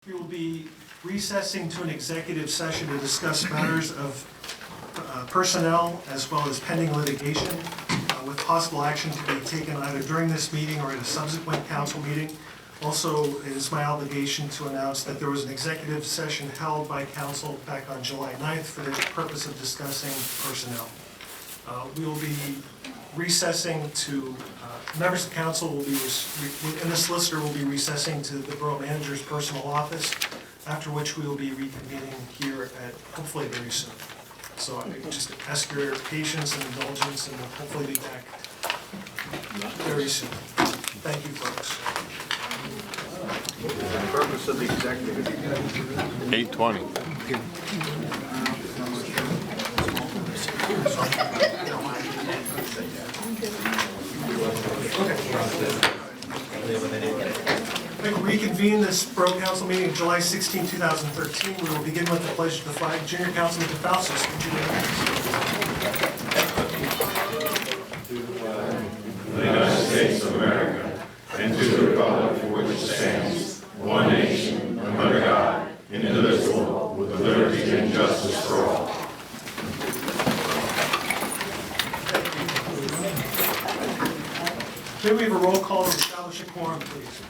We will be recessing to an executive session to discuss matters of personnel as well as pending litigation with possible action to be taken either during this meeting or at a subsequent council meeting. Also, it is my obligation to announce that there was an executive session held by council back on July 9th for the purpose of discussing personnel. We will be recessing to, members of council will be, and the solicitor will be recessing to the borough manager's personal office, after which we will be reconvening here at, hopefully very soon. So I just ask your patience and indulgence, and we'll hopefully be back very soon. Thank you, folks. The purpose of the executive. 8:20. We will reconvene this Borough Council meeting of July 16, 2013. We will begin with the pledge to the flag. Junior Councilman DeFalsos, would you lead us? The United States of America, and to the republic for which it stands, one nation, under God, indivisible, with liberty and justice for all. May we have a roll call to establish a quorum, please?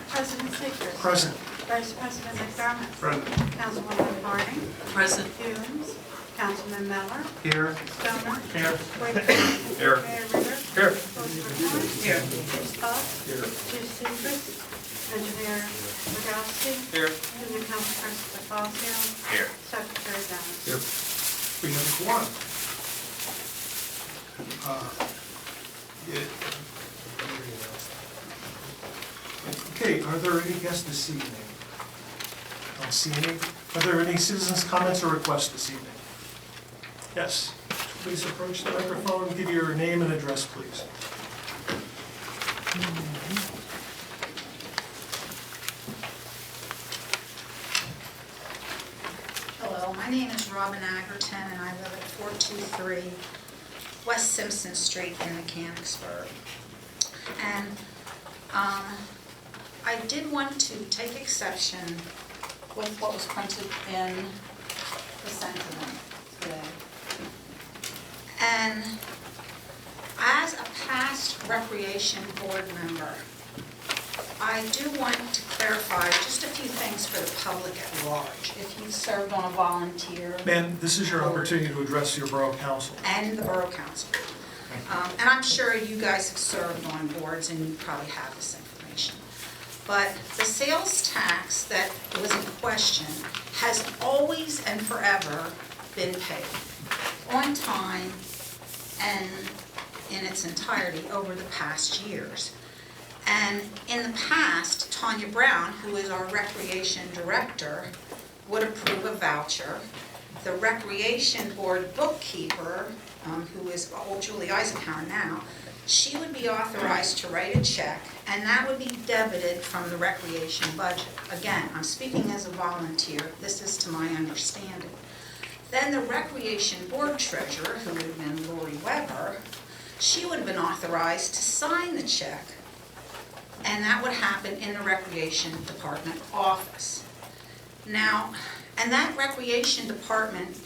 President Seegers. Present. Vice President McDermott. Present. Councilwoman Harding. Present. Humes. Councilman Miller. Here. Stoner. Here. Wakefield. Here. Mayor Ritter. Here. Councilman Here. Scott. Here. Chief Seegers. Engineer Rogowski. Here. Junior Council President DeFazio. Here. Secretary Dennis. Here. We have a quorum. Okay, are there any guests this evening? I don't see any. Are there any citizens' comments or requests this evening? Yes. Please approach the microphone and give your name and address, please. Hello, my name is Robin Agerton, and I live at 423 West Simpson Street in Mechanicsburg. And I did want to take exception with what was printed in the sentiment today. And as a past recreation board member, I do want to clarify just a few things for the public at large. If you've served on a volunteer. Ma'am, this is your opportunity to address your borough council. And the borough council. And I'm sure you guys have served on boards and you probably have this information. But the sales tax that was in question has always and forever been paid on time and in its entirety over the past years. And in the past, Tanya Brown, who is our recreation director, would approve a voucher. The recreation board bookkeeper, who is old Julie Eisenhower now, she would be authorized to write a check, and that would be debited from the recreation budget. Again, I'm speaking as a volunteer. This is to my understanding. Then the recreation board treasurer, who would have been Lori Weber, she would have been authorized to sign the check, and that would happen in the recreation department office. Now, and that recreation department,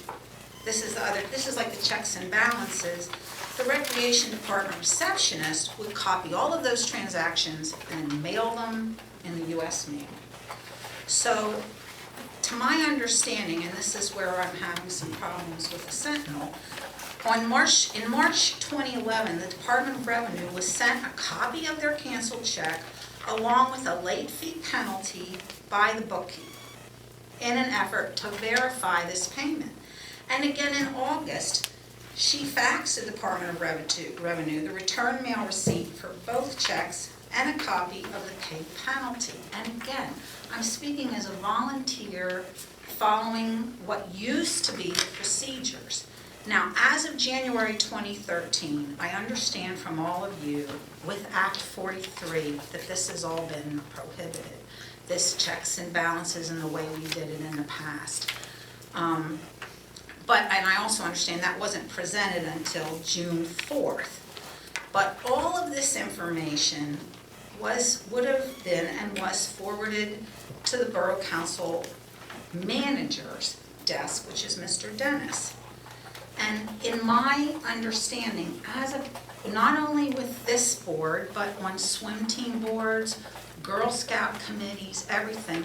this is like the checks and balances. The recreation department receptionist would copy all of those transactions and mail them in the US mail. So, to my understanding, and this is where I'm having some problems with the Sentinel, in March 2011, the Department of Revenue was sent a copy of their canceled check along with a late fee penalty by the bookkeeper in an effort to verify this payment. And again in August, she faxed the Department of Revenue the return mail receipt for both checks and a copy of the paid penalty. And again, I'm speaking as a volunteer following what used to be the procedures. Now, as of January 2013, I understand from all of you with Act 43 that this has all been prohibited. This checks and balances in the way we did it in the past. And I also understand that wasn't presented until June 4th. But all of this information would have been and was forwarded to the Borough Council manager's desk, which is Mr. Dennis. And in my understanding, not only with this board, but on swim team boards, Girl Scout committees, everything,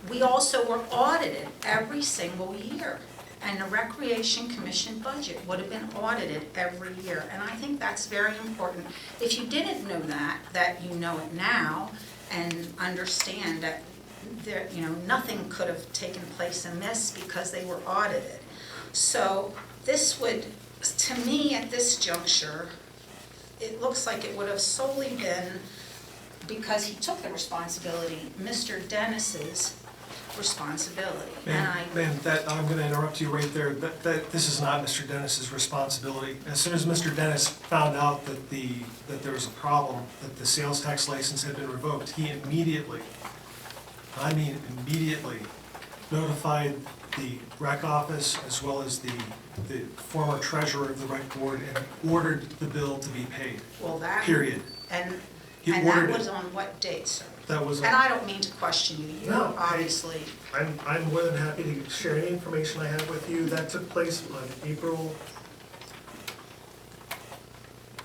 we also were audited every single year. And the Recreation Commission budget would have been audited every year. And I think that's very important. If you didn't know that you know it now and understand that there, nothing could have taken place amiss because they were audited. So this would, to me at this juncture, it looks like it would have solely been, because he took the responsibility, Mr. Dennis's responsibility. Ma'am, I'm going to interrupt you right there. This is not Mr. Dennis's responsibility. As soon as Mr. Dennis found out that there was a problem, that the sales tax license had been revoked, he immediately notified the rec office as well as the former treasurer of the rec board and ordered the bill to be paid. Well, that. Period. And He that ordered it. was on what date, sir? That was. And I don't mean to question you, you're No, obviously, I'm more than happy to share any information I have with you. That took place on April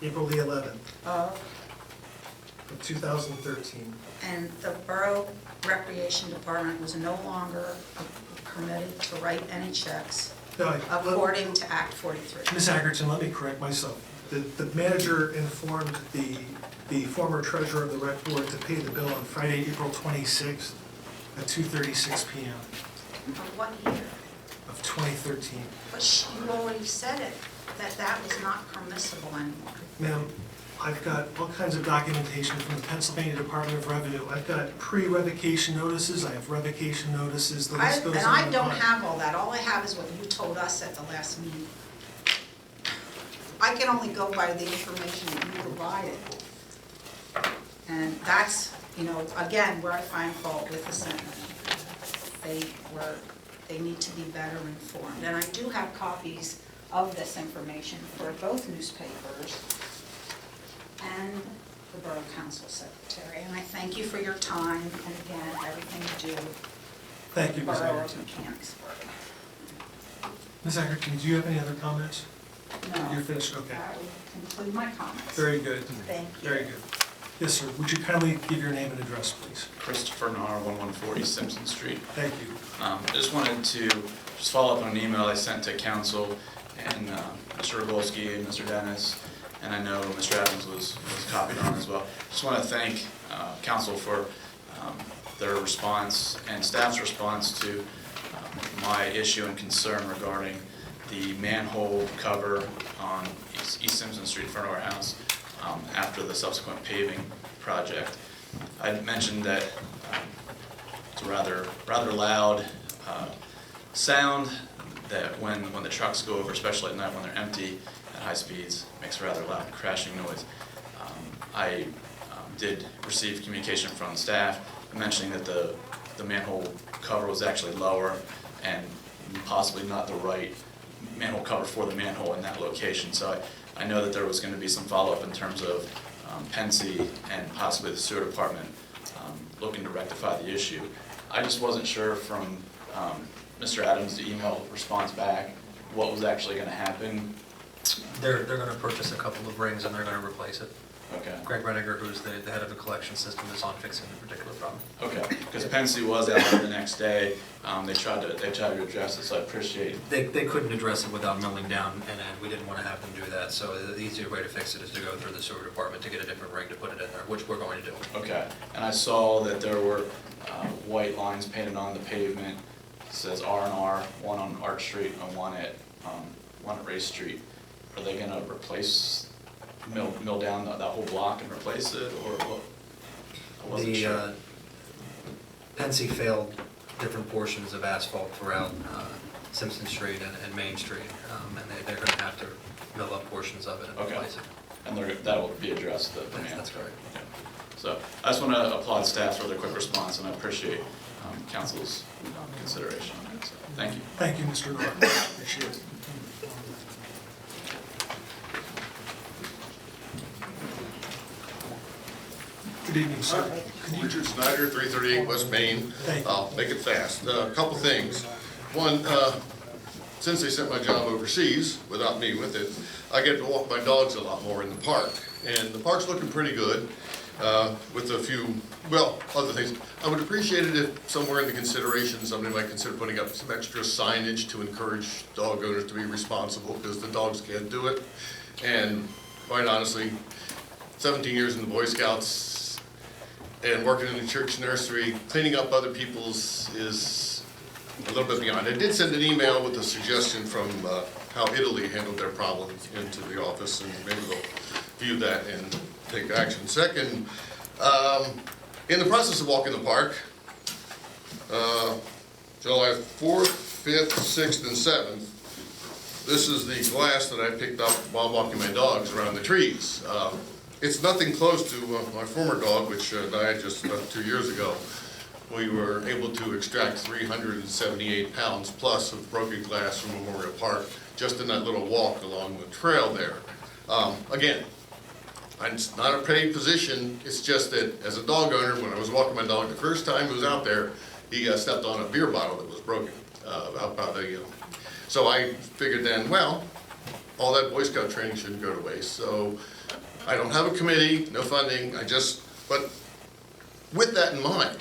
the 11th of 2013. and the Borough Recreation Department was no longer permitted to write any checks No, according to Act 43. Ms. Ackerton, let me correct myself. The manager informed the former treasurer of the rec board to pay the bill on Friday, April 26th at 2:36 p.m. Of what year? of 2013. But you already said it, that was not permissible anymore. Ma'am, I've got all kinds of documentation from the Pennsylvania Department of Revenue. I've got pre-revocation notices, I have revocation notices, the list goes on And I and don't on. have all that, all I have is what you told us at the last meeting. I can only go by the information that you provided. And that's, again, where I find fault with the Senate. They need to be better informed. And I do have copies of this information for both newspapers and the Borough Council Secretary. And I thank you for your time and again, everything you do. Thank you, Ms. Borough of Ackerton. Mechanicsburg. Ms. Ackerton, do you have any other comments? No. You're finished, okay. That would conclude my comments. Very good. Thank you. Very good. Yes, sir. Would you kindly give your name and address, please? Christopher Nahr, 1140 Simpson Street. Thank you. I just wanted to follow up on an email I sent to council and Mr. Rogolski and Mr. Dennis, and I know Mr. Adams was copied on as well. Just want to thank council for their response and staff's response to my issue and concern regarding the manhole cover on East Simpson Street in front of our house after the subsequent paving project. I mentioned that it's a rather loud sound that when the trucks go over, especially at night when they're empty at high speeds, makes a rather loud crashing noise. I did receive communication from staff mentioning that the manhole cover was actually lower and possibly not the right manhole cover for the manhole in that location. So I know that there was going to be some follow-up in terms of Pensy and possibly the sewer department looking to rectify the issue. I just wasn't sure from Mr. Adams, the email response back, what was actually going to happen. They're going to purchase a couple of rings and they're going to replace it. Okay. Greg Reniger, who's the head of the collection system, is on fixing the particular problem. Okay, because Pensy was out there the next day. They tried to address it, so I appreciate. They couldn't address it without milling down, and we didn't want to have them do that. So the easier way to fix it is to go through the sewer department to get a different ring to put it in there, which we're going to do. Okay, and I saw that there were white lines painted on the pavement. It says R&R, one on Arch Street and one at Race Street. Are they going to replace? Mill down that whole block and replace it, or what? I wasn't sure. Pensy failed different portions of asphalt throughout Simpson Street and Main Street, and they're going to have to mill up portions of it and replace it. And that will be addressed, the manhole. That's correct. Okay. So I just want to applaud staff for their quick response, and I appreciate council's consideration on that. So, thank you. Thank you, Mr. Norton. Appreciate it. Good evening, sir. Richard Snyder, 338 West Main. Thank you. I'll make it fast. A couple things. One, since they sent my job overseas, without me with it, I get to walk my dogs a lot more in the park. And the park's looking pretty good, with a few, well, other things. I would appreciate it if somewhere in the consideration, somebody might consider putting up some extra signage to encourage dog owners to be responsible, because the dogs can't do it. And quite honestly, 17 years in the Boy Scouts and working in the church nursery, cleaning up other people's is a little bit beyond. I did send an email with a suggestion from how Italy handled their problems into the office, and maybe they'll view that and take action. Second, in the process of walking the park, July 4th, 5th, 6th, and 7th, this is the glass that I picked up while walking my dogs around the trees. It's nothing close to my former dog, which died just about 2 years ago. We were able to extract 378 pounds plus of broken glass from Memorial Park just in that little walk along the trail there. Again, it's not a paid position, it's just that as a dog owner, when I was walking my dog the first time he was out there, he stepped on a beer bottle that was broken. So I figured then, well, all that Boy Scout training shouldn't go to waste. So I don't have a committee, no funding, but with that in mind,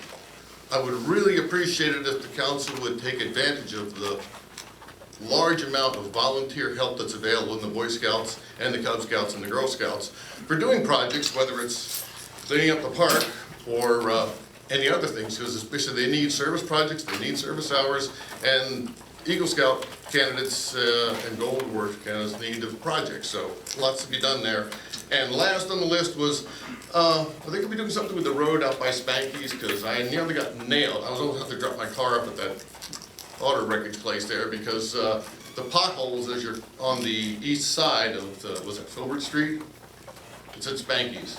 I would really appreciate it if the council would take advantage of the large amount of volunteer help that's available in the Boy Scouts and the Cub Scouts and the Girl Scouts for doing projects, whether it's cleaning up the park or any other things, because especially they need service projects, they need service hours, and Eagle Scout candidates and Gold Award candidates need of projects, so lots to be done there. And last on the list was, I think we'll be doing something with the road out by Spanky's, because I nearly got nailed. I was almost have to drop my car up at that auto wreckage place there, because the potholes as you're on the east side of the, was it Filbert Street? It's at Spanky's.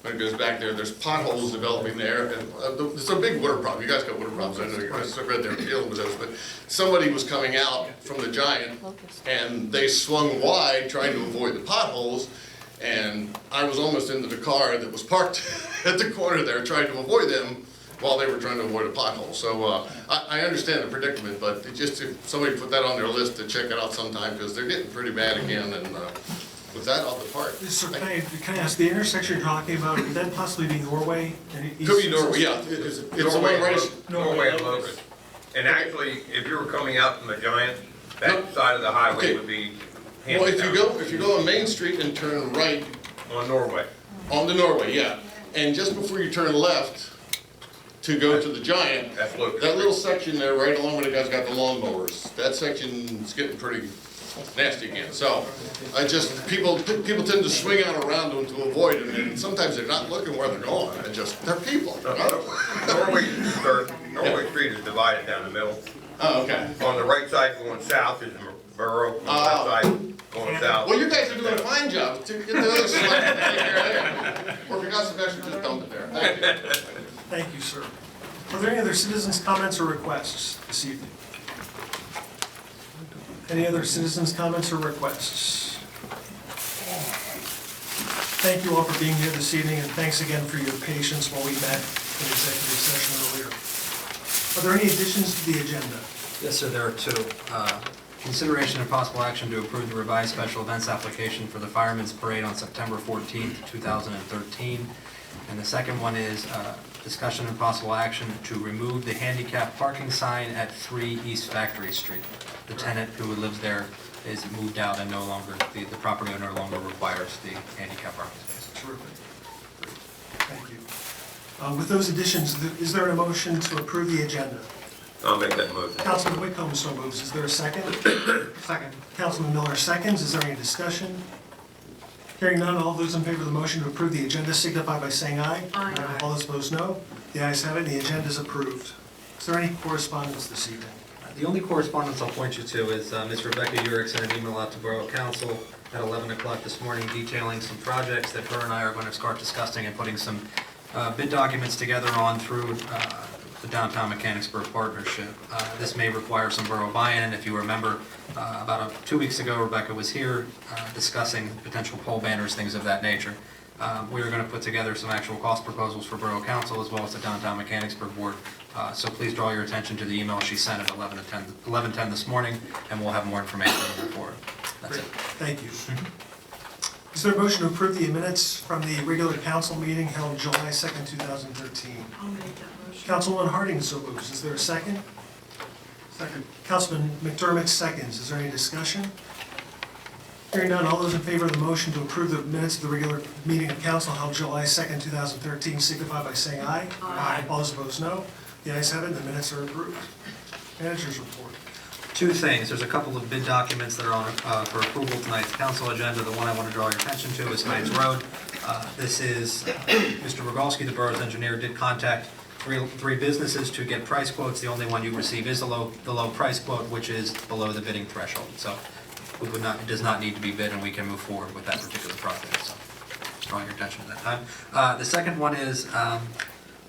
When it goes back there, there's potholes developing there, and it's a big water problem. You guys got water problems, I know you guys are right there dealing with those, but somebody was coming out from the Giant, and they swung wide trying to avoid the potholes, and I was almost into the car that was parked at the corner there trying to avoid them while they were trying to avoid a pothole. So I understand the predicament, but it just if somebody put that on their list to check it out sometime, because they're getting pretty bad again, and with that, I'll depart. Sir, can I ask, the intersection you're talking about, could that possibly be Norway? Could be Norway, yeah. It's the one right. Norway and Logan. And actually, if you were coming out from the Giant, that side of the highway Okay. would be Well, handed down. if you go on Main Street and turn right On Norway. onto Norway, yeah, and just before you turn left to go to the Giant, That's Logan. that little section there, right along where the guy's got the lawnmowers, that section's getting pretty nasty again. So people tend to swing out around them to avoid them, and sometimes they're not looking where they're going. They're people. Norway Street is divided down the middle. Oh, okay. On the right side going south is Borough, on the left side going south. Well, you guys are doing a fine job. Get the other side and take care of there. Or if you got some extra, just dump it there. Thank you. Thank you, sir. Are there any other citizens' comments or requests this evening? Any other citizens' comments or requests? Thank you all for being here this evening, and thanks again for your patience while we met in executive session earlier. Are there any additions to the agenda? Yes, sir, there are two. Consideration and possible action to approve the revised special events application for the Firemen's Parade on September 14th, 2013. And the second one is discussion and possible action to remove the handicap parking sign at 3 East Factory Street. The tenant who lives there is moved out and no longer, the property owner no longer requires the handicap parking space. Terrific. Great. Thank you. With those additions, is there a motion to approve the agenda? I'll make that motion. Councilman Whitcomb so moves. Is there a second? Second. Councilman Miller seconds. Is there any discussion? Hearing none, all those in favor of the motion to approve the agenda signify by saying aye. Aye. All those opposed, no. The ayes have it, and the agenda is approved. Is there any correspondence this evening? The only correspondence I'll point you to is Ms. Rebecca Urick sent an email out to Borough Council at 11 o'clock this morning detailing some projects that her and I are going to start discussing and putting some bid documents together on through the Downtown Mechanicsburg Partnership. This may require some borough buy-in. If you remember, about 2 weeks ago, Rebecca was here discussing potential pole banners, things of that nature. We are going to put together some actual cost proposals for Borough Council as well as the Downtown Mechanicsburg Board. So please draw your attention to the email she sent at 11:10 this morning, and we'll have more information on that for it. That's Great, it. thank you. Is there a motion to approve the minutes from the regular council meeting held July 2nd, 2013? I'll make that motion. Councilwoman Harding so moves. Is there a second? Second. Councilman McDermott seconds. Is there any discussion? Hearing none, all those in favor of the motion to approve the minutes of the regular meeting of council held July 2nd, 2013 signify by saying aye. Aye. All those opposed, no. The ayes have it, the minutes are approved. Managers report. Two things. There's a couple of bid documents that are on for approval tonight's council agenda. The one I want to draw your attention to is Heights Road. This is Mr. Rogalski, the borough's engineer, did contact three businesses to get price quotes. The only one you receive is the low price quote, which is below the bidding threshold. So it does not need to be bid, and we can move forward with that particular project. So just drawing your attention to that time. The second one is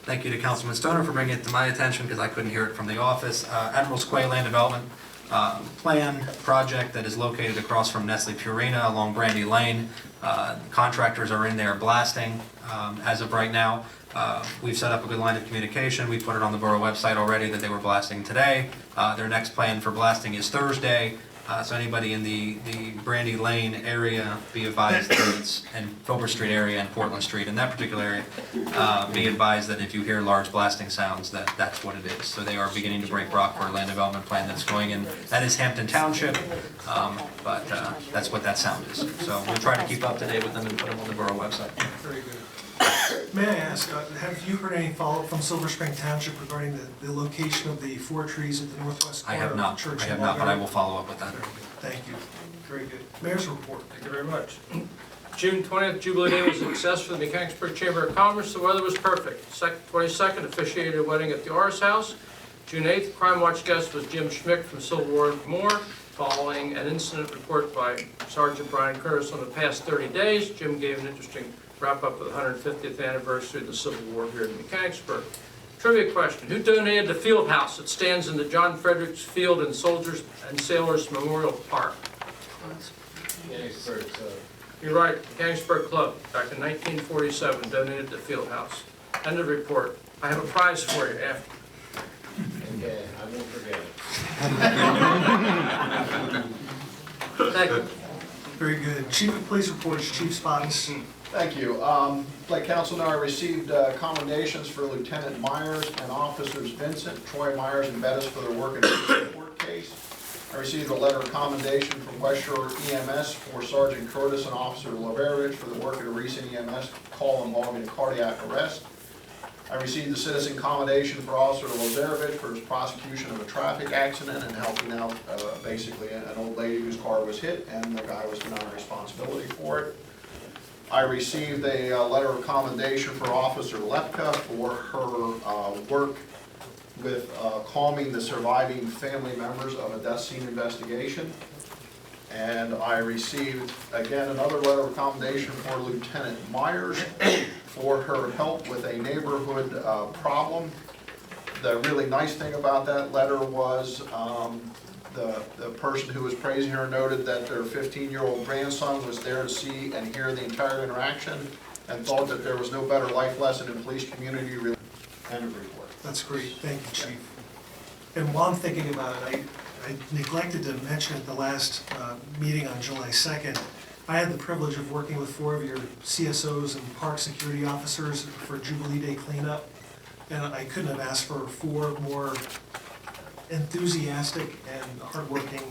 thank you to Councilman Stoner for bringing it to my attention because I couldn't hear it from the office. Admiral's Quay Land Development plan project that is located across from Nestle Purina along Brandy Lane. Contractors are in there blasting as of right now. We've set up a good line of communication. We put it on the borough website already that they were blasting today. Their next plan for blasting is Thursday. So anybody in the Brandy Lane area, be advised that it's, and Filbert Street area and Portland Street, in that particular area, be advised that if you hear large blasting sounds, that's what it is. So they are beginning to break rock for a land development plan that's going in. That is Hampton Township, but that's what that sound is. So we'll try to keep up to date with them and put them on the borough website. Very good. May I ask, have you heard any follow-up from Silver Spring Township regarding the location of the 4 trees at the northwest I corner have of not, Church I and have not, but I Water? will follow up with that. Thank you. Very good. Mayor's report. Thank you very much. June 20th, Jubilee Day was a success for the Mechanicsburg Chamber of Commerce. The weather was perfect. 22nd, officiated a wedding at the Ars House. June 8th, Crime Watch guest was Jim Schmick from Civil War Moore. Following an incident report by Sergeant Brian Curtis on the past 30 days, Jim gave an interesting wrap-up of the 150th anniversary of the Civil War here in Mechanicsburg. Trivia question: who donated the field house that stands in the John Fredericks Field and Soldiers and Sailors Memorial Park? Mechanicsburg, You're right, Mechanicsburg Club, back in 1947, donated the field house. End of report. I have a prize for you after. okay, I won't forget it. Thank you. Very good. Chief of Police reports, Chief Spotts. Thank you. Like council know, I received commendations for Lieutenant Myers and Officers Vincent, Troy Myers, and Bettis for their work in the court case. I received a letter of commendation from West Shore EMS for Sergeant Curtis and Officer Laverovich for the work at a recent EMS call involving a cardiac arrest. I received the citizen commendation for Officer Lazarovich for his prosecution of a traffic accident and helping out basically an old lady whose car was hit and the guy was denied responsibility for it. I received a letter of commendation for Officer Lepka for her work with calming the surviving family members of a death scene investigation. And I received, again, another letter of commendation for Lieutenant Myers for her help with a neighborhood problem. The really nice thing about that letter was the person who was praising her noted that their 15-year-old grandson was there to see and hear the entire interaction and thought that there was no better life lesson in police community. End of report. That's great. Thank you, Chief. And while I'm thinking about it, I neglected to mention at the last meeting on July 2nd, I had the privilege of working with 4 of your CSOs and park security officers for Jubilee Day cleanup. And I couldn't have asked for 4 more enthusiastic and hardworking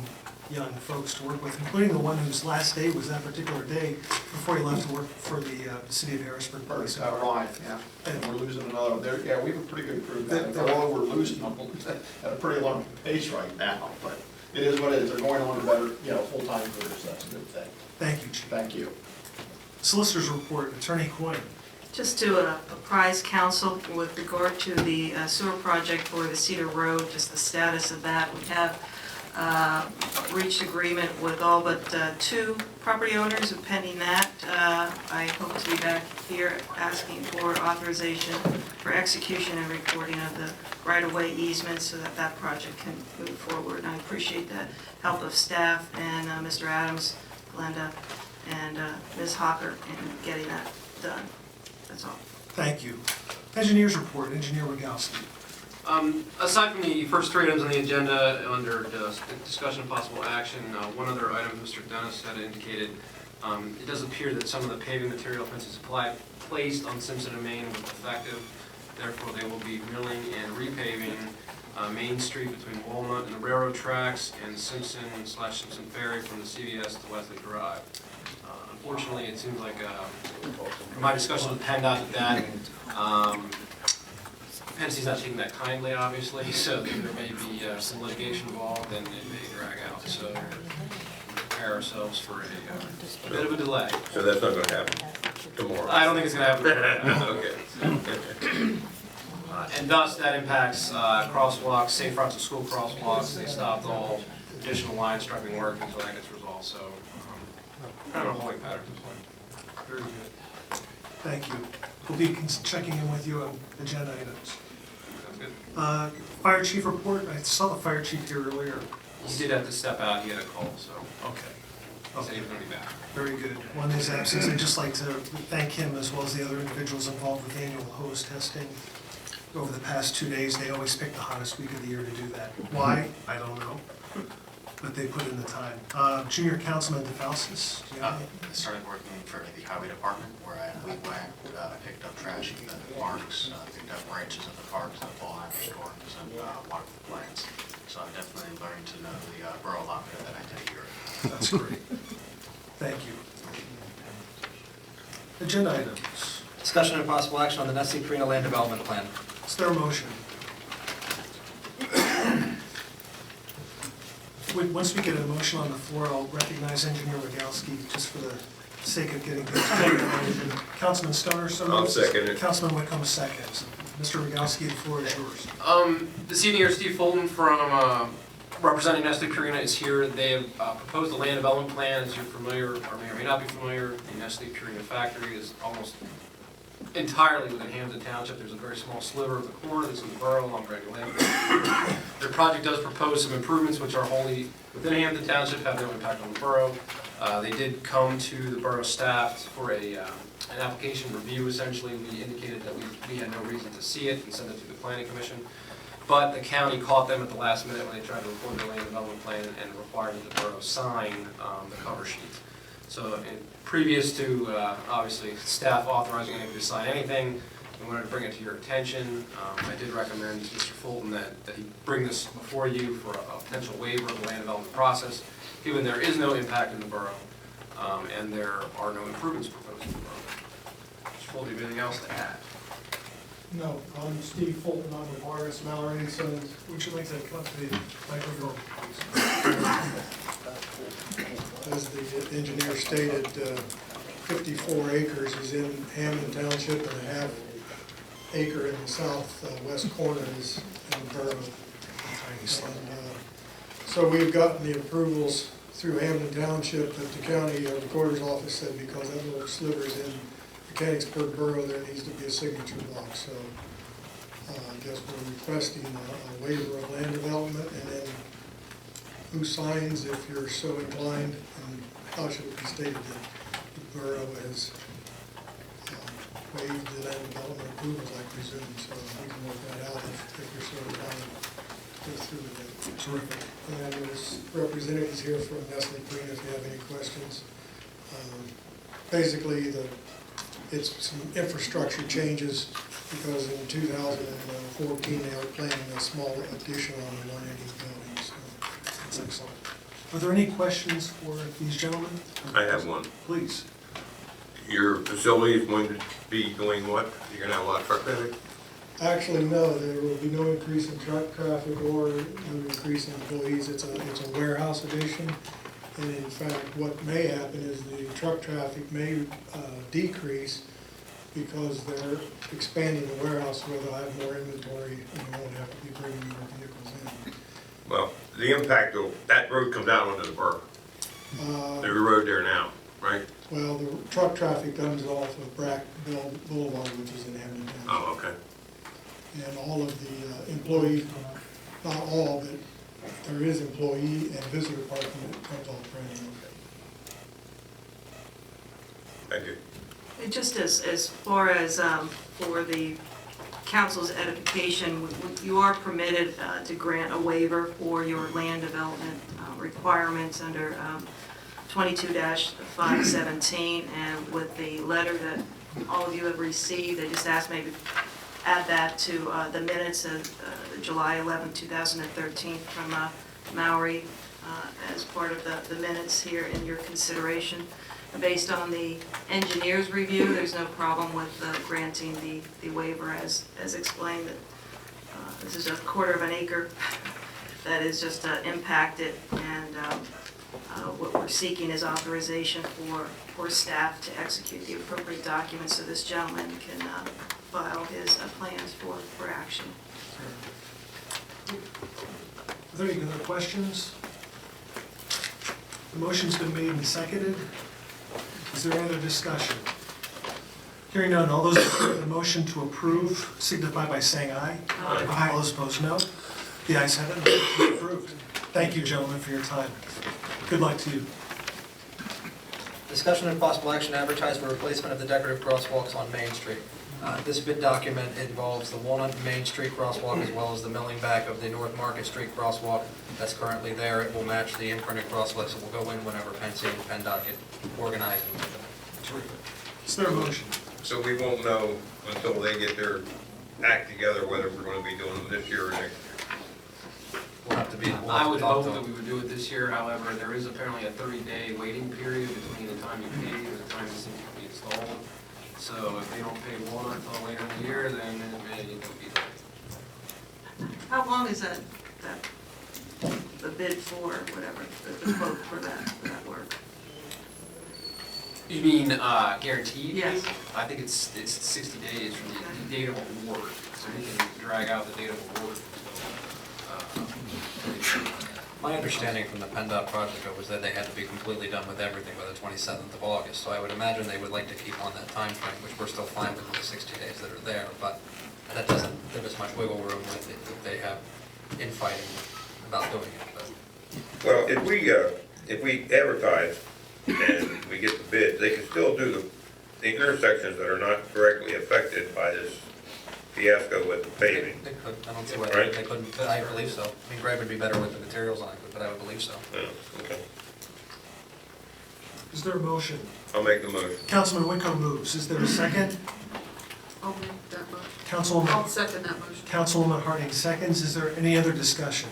young folks to work with, including the one whose last day was that particular day before he left to work for the city of Harrisburg Police. Right, yeah. And we're losing another. Yeah, we have a pretty good crew. Although we're losing them at a pretty alarming pace right now, but it is what it is. They're going on to better, full-time careers. So that's a good thing. Thank you, Chief. Thank you. Solicitor's report, Attorney Quinn. Just to apprise council with regard to the sewer project for the Cedar Road, just the status of that. We have reached agreement with all but 2 property owners, and pending that, I hope to be back here asking for authorization for execution and recording of the right-of-way easement so that that project can move forward. And I appreciate the help of staff and Mr. Adams, Glenda, and Ms. Hawker in getting that done. That's all. Thank you. Engineers report, Engineer Rogowski. Aside from the first three items on the agenda under discussion of possible action, one other item Mr. Dennis had indicated, it does appear that some of the paving material fences placed on Simpson and Main was defective. Therefore, they will be milling and repaving Main Street between Walnut and the railroad tracks and Simpson/Simpson Ferry from the CVS to Wesley Drive. Unfortunately, it seems like from my discussion with PennDOT that Pennsyl's not taking that kindly, obviously, so there may be some litigation involved and it may drag out. So prepare ourselves for a bit of a delay. So that's not gonna happen tomorrow? I don't think it's going to happen. Okay. And thus, that impacts crosswalks, safe routes to school crosswalks. They stopped all additional line striping work until that gets resolved. So kind of a holding pattern at this point. Very good. Thank you. We'll be checking in with you on agenda items. Sounds good. Fire chief report. I saw the fire chief here earlier. He did have to step out. He had a call, so Okay. he said he was going to be back. Very good. On his absence, I'd just like to thank him as well as the other individuals involved with annual hose testing. Over the past 2 days, they always pick the hottest week of the year to do that. Why? I don't know. But they put in the time. Junior Councilman DeFalsis, do you have any? I started working for the highway department where I weed whacked, picked up trash in the parks, picked up branches of the parks that fall after storms and watered the plants. So I'm definitely learning to know the borough a lot better than I did here. That's great. Thank you. Agenda items. Discussion and possible action on the Nestle Purina Land Development Plan. Is there a motion? Once we get a motion on the floor, I'll recognize Engineer Rogowski just for the sake of getting things taken. Councilman Stoner, so I'll moved. second it. Councilman Whitcomb seconds. Mr. Rogowski, the floor is yours. This evening, Steve Fulton from representing Nestle Purina is here. They have proposed a land development plan. As you're familiar, or may or may not be familiar, the Nestle Purina factory is almost entirely within Hampton Township. There's a very small sliver of the corner that's in the borough along Gregor Lane. Their project does propose some improvements which are wholly within Hampton Township, have no impact on the borough. They did come to the borough staff for an application review. Essentially, we indicated that we had no reason to see it and send it to the planning commission. But the county caught them at the last minute when they tried to record the land development plan and required that the borough sign the cover sheet. So previous to, obviously, staff authorizing anybody to sign anything, we wanted to bring it to your attention. I did recommend to Mr. Fulton that he bring this before you for a potential waiver of the land development process, given there is no impact in the borough and there are no improvements proposed in the borough. Mr. Fulton, do you have anything else to add? No, I'm Steve Fulton, I'm with R.S. Mallory and Sons. Would you like to come to the microphone, please? As the engineer stated, 54 acres is in Hammond Township and a half acre in the southwest corner is in the borough. And, so we've gotten the approvals through Hammond Township that the county recorder's office said because that little sliver is in Mechanicsburg Borough, there needs to be a signature block. So I guess we're requesting a waiver of land development, and then who signs if you're so inclined, and how should it be stated that the borough has waived the land development approvals, I presume, so we can work that out if you're so inclined to go through with it. Terrific. And there's representatives here from Nestle Purina if you have any questions. Basically, it's some infrastructure changes because in 2014 they were planning a small addition on the 180 building. So That's excellent. Are there any questions for these gentlemen? I have one. Please. Your facility is going to be doing what? You're gonna have a lot of truck traffic? actually, no, there will be no increase in truck traffic or no increase in employees. It's a warehouse addition. And in fact, what may happen is the truck traffic may decrease because they're expanding the warehouse where they'll have more inventory and they won't have to be bringing more vehicles in. Well, the impact of, that road comes out onto the borough. The road there now, right? Well, the truck traffic comes off of Brack Boulevard, which is in Hampton Township. Oh, okay. And all of the employees, not all, but there is employee and visitor parking that comes off Brandon. Thank you. And just as far as for the council's edification, you are permitted to grant a waiver for your land development requirements under 22-517, and with the letter that all of you have received, I just asked maybe add that to the minutes of July 11, 2013 from Maori as part of the minutes here in your consideration. Based on the engineer's review, there's no problem with granting the waiver as explained. That this is a 1/4 acre that is just impacted, and what we're seeking is authorization for staff to execute the appropriate documents so this gentleman can file his plans for action. Are there any other questions? The motion's been made and seconded. Is there any other discussion? Hearing none, all those in favor of the motion to approve signify by saying aye. Aye. All those opposed, no. The ayes have it, and the motion is approved. Thank you, gentlemen, for your time. Good luck to you. Discussion and possible action to advertise for replacement of the decorative crosswalks on Main Street. This bid document involves the Walnut and Main Street crosswalk as well as the milling back of the North Market Street crosswalk that's currently there. It will match the imprinted crosswalks that will go in whenever PennDOT and PennDOT get organized. Is there a motion? So we won't know until they get their act together whether we're gonna be doing them this year or next year. We'll have to be. I would hope that we would do it this year, however, there is apparently a 30-day waiting period between the time you pay and the time this thing can be installed. So if they don't pay one until later in the year, then it may be delayed. How long is that the bid for, whatever, the quote for that work? You mean guaranteed? Yes. I think it's 60 days from the date of award, so we can drag out the date of award. My understanding from the PennDOT project was that they had to be completely done with everything by the 27th of August. So I would imagine they would like to keep on that time frame, which we're still fine with the 60 days that are there. But that doesn't give us much wiggle room with it if they have infighting about doing it. But Well, if we advertise and we get the bids, they can still do the intersections that are not directly affected by this fiasco with the paving. they could. I don't see why Right. they couldn't. I believe so. I mean, Greg would be better with the materials on it, but I would believe so. Yeah, okay. Is there a motion? I'll make the motion. Councilman Whitcomb moves. Is there a second? I'll make that motion. I'll Councilwoman, second that motion. Councilwoman Harding seconds. Is there any other discussion?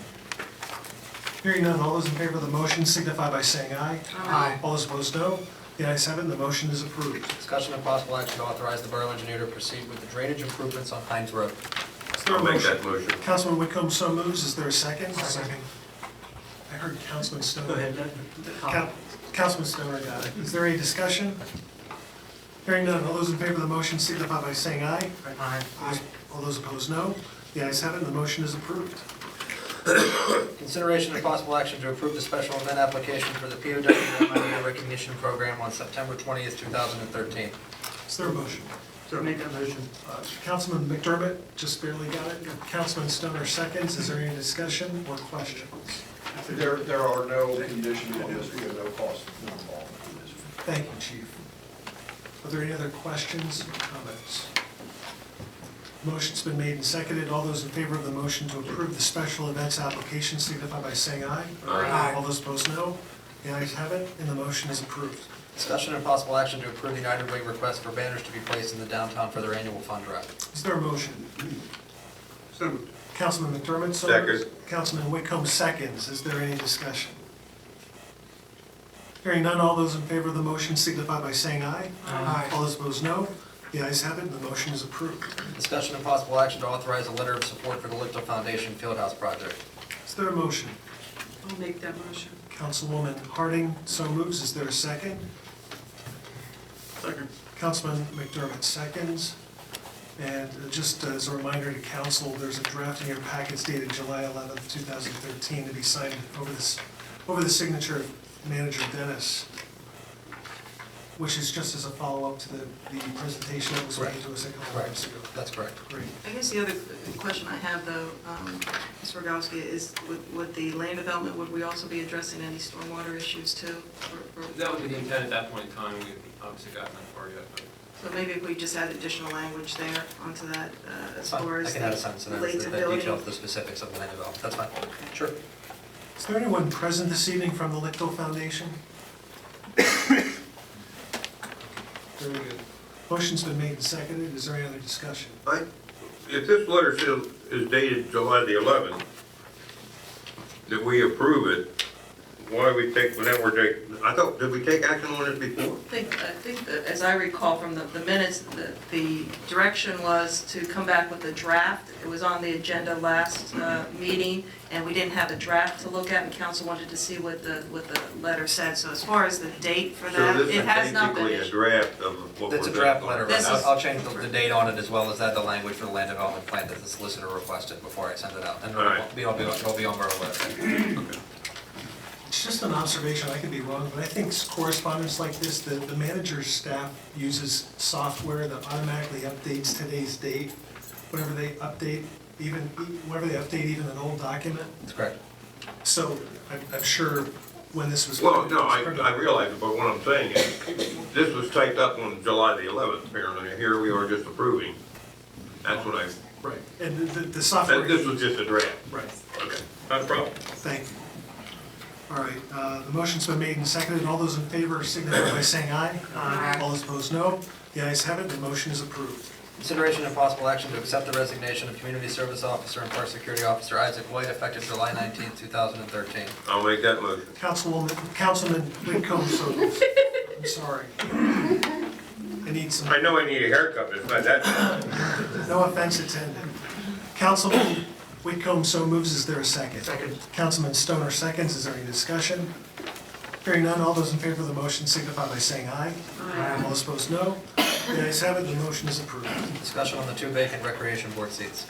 Hearing none, all those in favor of the motion signify by saying aye. Aye. All those opposed, no. The ayes have it, and the motion is approved. Discussion and possible action to authorize the borough engineer to proceed with the drainage improvements on Hines Road. Is there a I'll make motion? that motion. Councilman Whitcomb so moves. Is there a second? Second. I heard Councilman Stoner. Go ahead, Councilman Stoner got it. Is there any discussion? Hearing none, all those in favor of the motion signify by saying aye. Aye. All those opposed, no. The ayes have it, and the motion is approved. Consideration and possible action to approve the special event application for the POW recognition program on September 20th, 2013. Is there a motion? So make that motion. Councilman McDermott just barely got it. Councilman Stoner seconds. Is there any discussion or questions? There are no conditions on this, we have no cost involved in this. Thank you, Chief. Are there any other questions or comments? Motion's been made and seconded. All those in favor of the motion to approve the special events application signify by saying aye. Aye. All those opposed, no. The ayes have it, and the motion is approved. Discussion and possible action to approve the United Way request for banners to be placed in the downtown for their annual fund drive. Is there a motion? Councilman McDermott, so Second. moved. Councilman Whitcomb seconds. Is there any discussion? Hearing none, all those in favor of the motion signify by saying aye. Aye. All those opposed, no. The ayes have it, and the motion is approved. Discussion and possible action to authorize a letter of support for the Lichtel Foundation Fieldhouse project. Is there a motion? I'll make that motion. Councilwoman Harding so moves. Is there a second? Second. Councilman McDermott seconds. And just as a reminder to council, there's a draft in your packets dated July 11th, 2013 to be signed over the signature of Manager Dennis, which is just as a follow-up to the presentation that was made to us a couple of months ago. That's correct. Great. I guess the other question I have though, Ms. Rogowski, is with the land development, would we also be addressing any stormwater issues too? That would be the intent at that point in time. We obviously gotten that far yet, but So maybe if we just add additional language there onto that, as Fine. far I as can add a sentence in there that relatability. details the specifics of the land development, that's fine. Sure. Is there anyone present this evening from the Lichtel Foundation? Very good. Motion's been made and seconded. Is there any other discussion? If this letter is dated July the 11th, that we approve it, why we take, whenever we're taking, I thought, did we take action on it before? I think that, as I recall from the minutes, the direction was to come back with a draft. It was on the agenda last meeting, and we didn't have a draft to look at, and council wanted to see what the letter said. So as far as the date for that, So this it has is not been basically a issued. draft of what we're It's a doing. draft letter, This right? is- I'll change the date on it as well as add the language for the land development plan that the solicitor requested before I send it out. And All right. it'll be on Borough Web. It's just an observation, I could be wrong, but I think correspondence like this, the manager's staff uses software that automatically updates today's date whenever they update, even an old document. That's correct. So I'm sure when this was. Well, no, I realize it, but what I'm saying is, this was typed up on July the 11th, apparently, and here we are just approving. That's what I, Right, and the software. this was just a draft. Right, Okay, not a problem. thank you. All right, the motion's been made and seconded. All those in favor signify by saying aye. Aye. All those opposed, no. The ayes have it, the motion is approved. Consideration and possible action to accept the resignation of Community Service Officer and Park Security Officer Isaac White effective July 19th, 2013. I'll make that motion. Councilman Whitcomb, so, I'm sorry. I need some, I know I need a haircut, but it's not that. no offense intended. Councilman Whitcomb so moves, is there a second? Second. Councilman Stoner seconds, is there any discussion? Hearing none, all those in favor of the motion signify by saying aye. Aye. All those opposed, no. The ayes have it, the motion is approved. Discussion on the 2 vacant Recreation Board seats.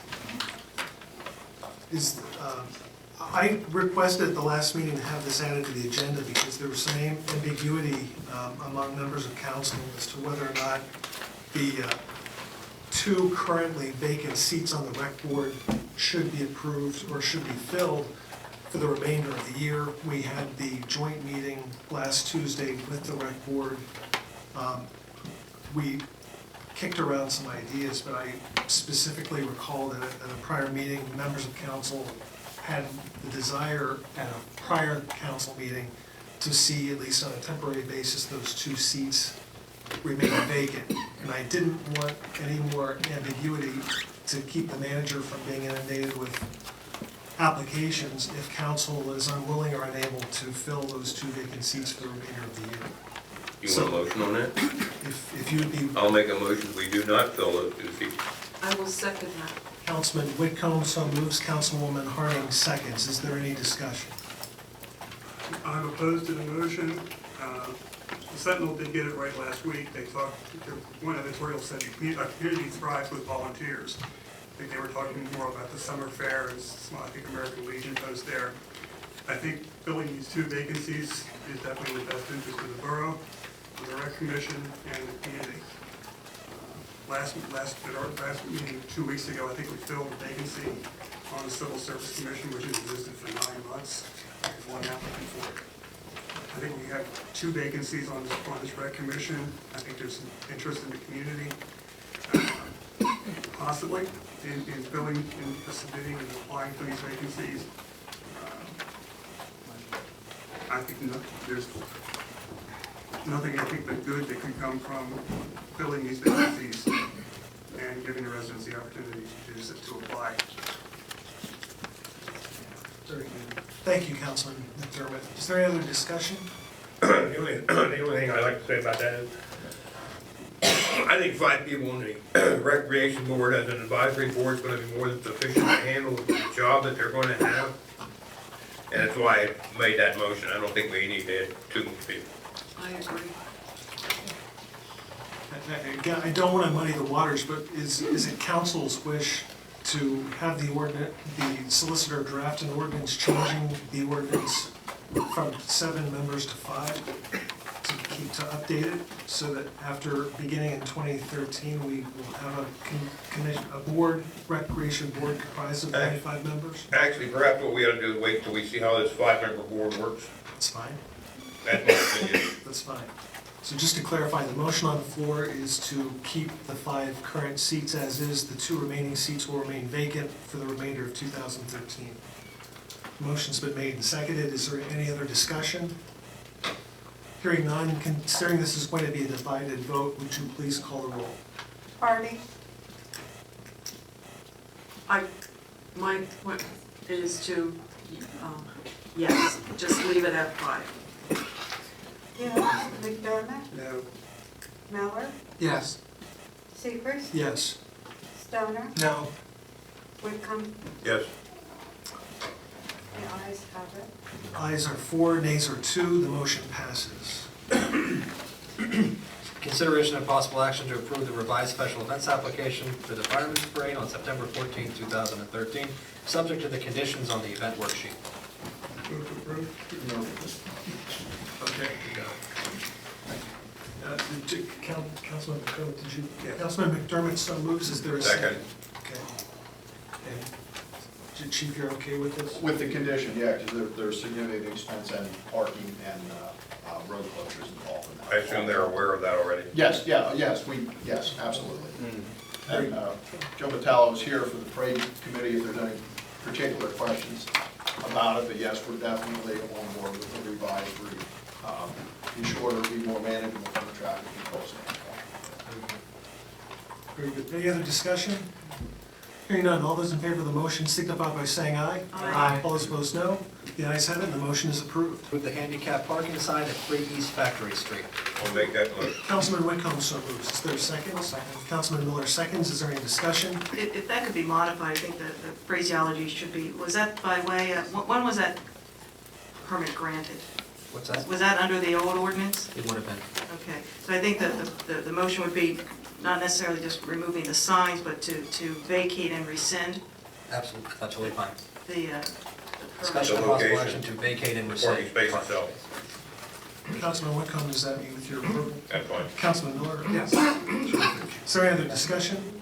I requested at the last meeting to have this added to the agenda because there was some ambiguity among members of council as to whether or not the 2 currently vacant seats on the rec board should be approved or should be filled for the remainder of the year. We had the joint meeting last Tuesday with the rec board. We kicked around some ideas, but I specifically recall that at a prior meeting, members of council had the desire at a prior council meeting to see, at least on a temporary basis, those 2 seats remain vacant. And I didn't want any more ambiguity to keep the manager from being inundated with applications if council is unwilling or unable to fill those 2 vacant seats for the remainder of the year. You want a motion on that? If you'd be, I'll make a motion, we do not fill those 2 seats. I will second that. Councilman Whitcomb so moves, Councilwoman Harding seconds. Is there any discussion? I'm opposed to the motion. The Sentinel did get it right last week. They talked, one editorial said, "A community thrives with volunteers." I think they were talking more about the summer fair, and I think American Legion goes there. I think filling these 2 vacancies is definitely in the best interest of the borough, of the rec commission, and the community. Last meeting 2 weeks ago, I think we filled a vacancy on the Civil Service Commission, which has existed for 9 months. There's 1 applicant for it. I think we have 2 vacancies on this rec commission. I think there's some interest in the community, possibly, in filling, in submitting and applying for these vacancies. I think there's nothing, I think, but good that can come from filling these vacancies and giving the residents the opportunity to apply. Very good. Thank you, Councilman McDermott. Is there any other discussion? The only thing I'd like to say about that is, I think 5 people on the recreation board as an advisory board is gonna be more than sufficient to handle the job that they're gonna have. And that's why I made that motion. I don't think we need to add 2 more people. I agree. Again, I don't want to muddy the waters, but is it council's wish to have the solicitor draft an ordinance changing the ordinance from 7 members to 5 to update it so that after beginning in 2013, we will have a recreation board comprised of 25 members? Actually, perhaps what we ought to do is wait till we see how this 5-member board works. That's fine. That's my opinion. That's fine. So just to clarify, the motion on the floor is to keep the 5 current seats as is. The 2 remaining seats will remain vacant for the remainder of 2013. Motion's been made and seconded. Is there any other discussion? Hearing none, considering this is going to be a divided vote, would you please call the roll? Barney, My point is to, yes, just leave it at 5. yes, McDermott, No. Miller, Yes. Seacrest, Yes. Stoner, No. Whitcomb. Yes. The ayes have it. Ayes are 4, nays are 2, the motion passes. Consideration and possible action to approve the revised special events application for the Fireman's Parade on September 14, 2013, subject to the conditions on the event worksheet. Move to approve. Okay. Councilman McDermott, did you? Councilman McDermott so moves, is there a second? Second. Okay. And Chief, you're okay with this? With the condition, yeah, because there's significant expense and parking and road closures involved in that. I assume they're aware of that already? Yes, yes, absolutely. And Joe Metallo is here for the parade committee if there's any particular questions about it, but yes, we're definitely on board with the revised route. Be shorter, be more manageable from a traffic control standpoint. Very good. Any other discussion? Hearing none, all those in favor of the motion signify by saying aye. Aye. All those opposed, no. The ayes have it, and the motion is approved. Approve the handicap parking sign at 3 East Factory Street. I'll make that motion. Councilman Whitcomb so moves. Is there a second? Second. Councilman Miller seconds. Is there any discussion? If that could be modified, I think the phraseology should be, was that by way, when was that permit granted? What's that? Was that under the old ordinance? It would have been. Okay, so I think that the motion would be not necessarily just removing the signs, but to vacate and rescind Absolutely, that's totally fine. the permit. Discussion and possible action to vacate and rescind. Parking space itself. Councilman Whitcomb, does that mean with your approval? That's fine. Councilman Miller? Yes. Is there any other discussion?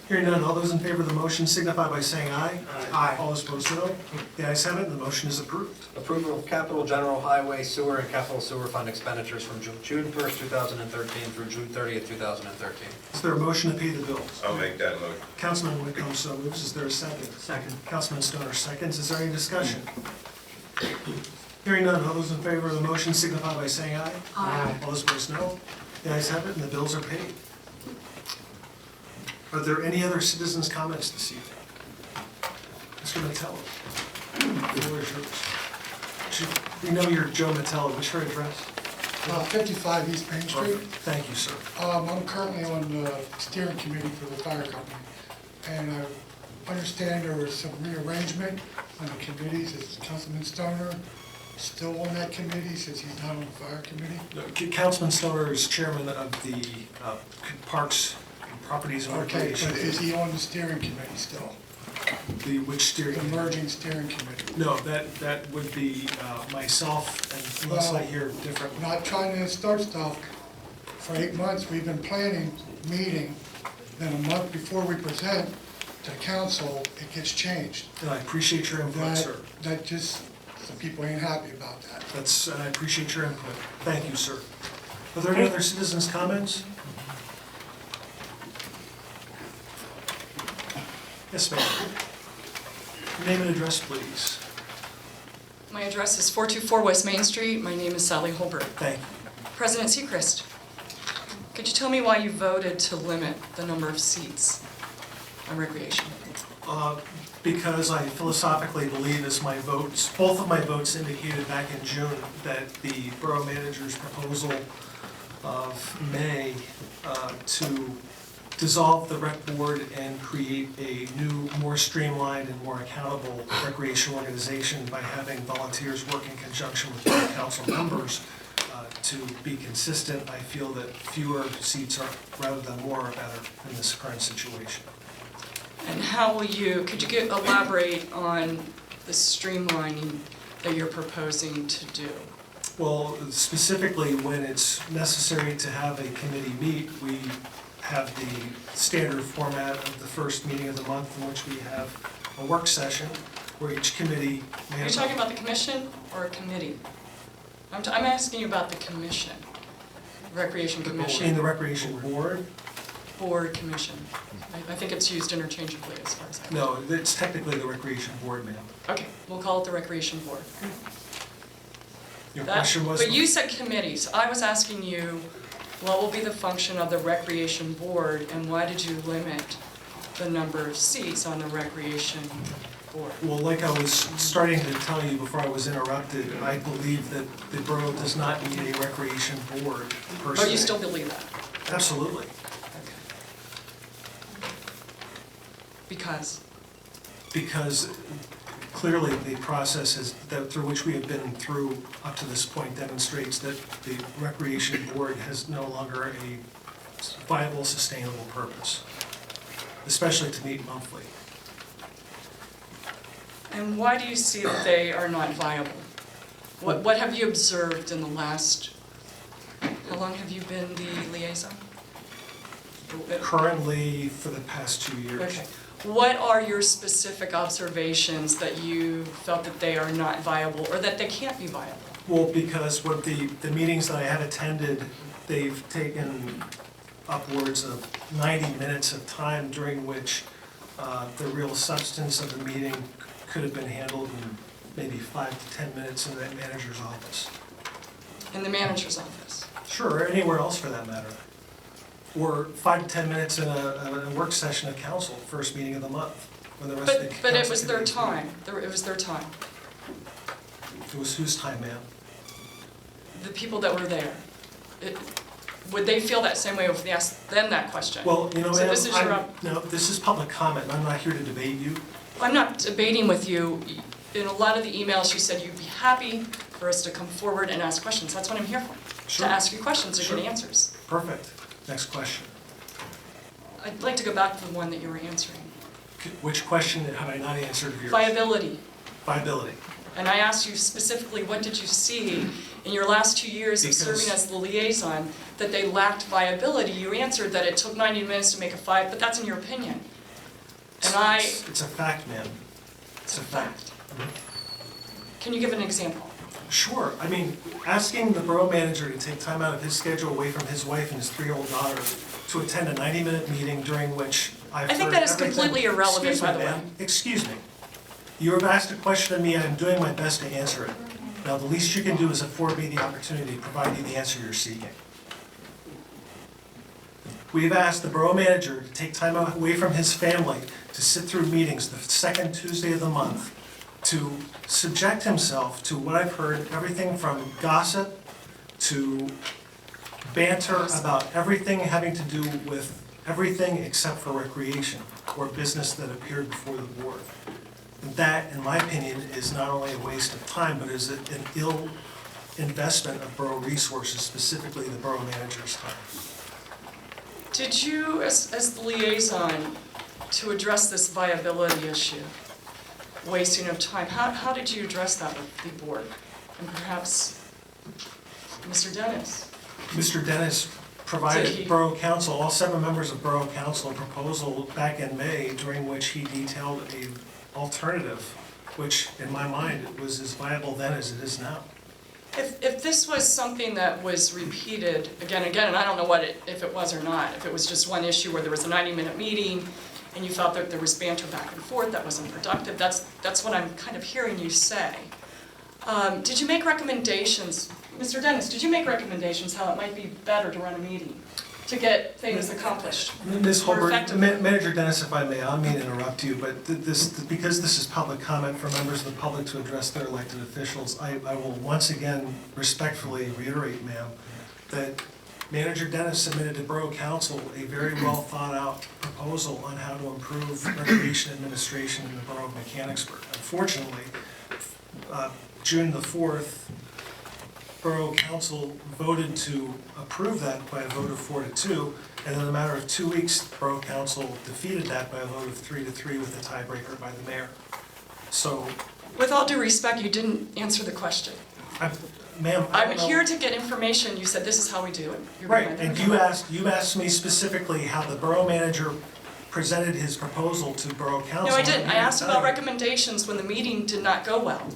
Hearing none, all those in favor of the motion signify by saying aye. Aye. All those opposed, no. The ayes have it, and the motion is approved. Approval of capital general highway sewer and capital sewer fund expenditures from June 1st, 2013 through June 30th, 2013. Is there a motion to pay the bills? I'll make that motion. Councilman Whitcomb so moves. Is there a second? Second. Councilman Stoner seconds. Is there any discussion? Hearing none, all those in favor of the motion signify by saying aye. Aye. All those opposed, no. The ayes have it, and the bills are paid. Are there any other citizens' comments this evening? Mr. Metello, the floor is yours. We know you're Joe Metello. What's your address? 55 East Main Street. Thank you, sir. I'm currently on the steering committee for the fire company, and I understand there was some rearrangement on the committees. Is Councilman Stoner still on that committee since he's not on the fire committee? Councilman Stoner is chairman of the Parks and Properties and Okay, Recreation. but is he on the steering committee still? Which steering? The merging steering committee? No, that would be myself, and unless I hear different. Not trying to start stuff. For 8 months, we've been planning, meeting, then a month before we present to council, it gets changed. And I appreciate your input, sir. That just, some people ain't happy about that. And I appreciate your input. Thank you, sir. Are there any other citizens' comments? Yes, ma'am. Name and address, please. My address is 424 West Main Street. My name is Sally Holbert. Thank you. President Seacrest, could you tell me why you voted to limit the number of seats on recreation? Because I philosophically believe, as my votes, both of my votes indicated back in June, that the borough manager's proposal of May to dissolve the rec board and create a new, more streamlined and more accountable recreation organization by having volunteers work in conjunction with the council members to be consistent. I feel that fewer seats are, rather than more, are better in this current situation. And how will you, could you elaborate on the streamlining that you're proposing to do? Well, specifically, when it's necessary to have a committee meet, we have the standard format of the first meeting of the month in which we have a work session where each committee may Are you have... talking about the commission or a committee? I'm asking you about the commission. Recreation In Commission, the Recreation Board? Board Commission. I think it's used interchangeably as far as I know. No, it's technically the Recreation Board, ma'am. Okay, we'll call it the Recreation Board. Your That- question was? But you said committees. I was asking you, what will be the function of the Recreation Board, and why did you limit the number of seats on the Recreation Board? Well, like I was starting to tell you before I was interrupted, I believe that the borough does not need a recreation board per se. Oh, you still believe that? Absolutely. Okay. Because? Because clearly the process through which we have been through up to this point demonstrates that the recreation board has no longer a viable, sustainable purpose, especially to meet monthly. And why do you see that they are not viable? What have you observed in the last, how long have you been the liaison? Currently, for the past 2 years. Okay. What are your specific observations that you felt that they are not viable or that they can't be viable? Well, because with the meetings that I have attended, they've taken upwards of 90 minutes of time during which the real substance of the meeting could have been handled in maybe 5 to 10 minutes in that manager's office. In the manager's office? Sure, or anywhere else for that matter. Or 5 to 10 minutes in a work session of council, first meeting of the month, when the rest of the council. But it was their committees meet. time. It was their time. It was whose time, ma'am? The people that were there. Would they feel that same way if we asked them that question? Well, you know, So ma'am, this is your no, this is public comment, I'm not here to debate you. I'm not debating with you. In a lot of the emails, you said you'd be happy for us to come forward and ask questions. That's what I'm here for. Sure. To ask you questions and Sure. get answers. Perfect. Next question. I'd like to go back to the one that you were answering. Which question have I not answered of yours? Viability. Viability. And I asked you specifically, what did you see in your last 2 years of serving as the liaison that they lacked viability? You answered that it took 90 minutes to make a fight, but that's in your opinion. And It's a fact, ma'am. It's a fact. Can you give an example? Sure. I mean, asking the borough manager to take time out of his schedule away from his wife and his 3-year-old daughter to attend a 90-minute meeting during which I've heard I think that is everything- completely irrelevant, Excuse me, by the way. ma'am. Excuse me. You have asked a question of me, I'm doing my best to answer it. Now, the least you can do is afford me the opportunity to provide you the answer you're seeking. We've asked the borough manager to take time away from his family to sit through meetings the second Tuesday of the month, to subject himself to what I've heard, everything from gossip to banter about everything having to do with everything except for recreation or business that appeared before the board. And that, in my opinion, is not only a waste of time, but is an ill investment of borough resources, specifically the borough manager's time. Did you, as the liaison, to address this viability issue, wasting of time, how did you address that with the board? And perhaps Mr. Dennis? Mr. Dennis Did he- provided Borough Council, all 7 members of Borough Council, a proposal back in May during which he detailed an alternative, which in my mind was as viable then as it is now. If this was something that was repeated again and again, and I don't know if it was or not, if it was just one issue where there was a 90-minute meeting and you felt that there was banter back and forth that wasn't productive, that's what I'm kind of hearing you say. Did you make recommendations, Mr. Dennis, did you make recommendations how it might be better to run a meeting to get things accomplished? Ms. more Holbert, effectively? Manager Dennis, if I may, I don't mean to interrupt you, but because this is public comment for members of the public to address their elected officials, I will once again respectfully reiterate, ma'am, that Manager Dennis submitted to Borough Council a very well thought out proposal on how to improve recreation administration in the borough of Mechanicsburg. Unfortunately, June the 4th, Borough Council voted to approve that by a vote of 4-2, and in a matter of 2 weeks, Borough Council defeated that by a vote of 3-3 with a tiebreaker by the mayor. So, With all due respect, you didn't answer the question. ma'am, I I'm don't know. here to get information, you said this is how we do it. You're Right, right. and you asked me specifically how the borough manager presented his proposal to Borough Council. No, I didn't. I'm I here to asked tell about you. recommendations when the meeting did not go well.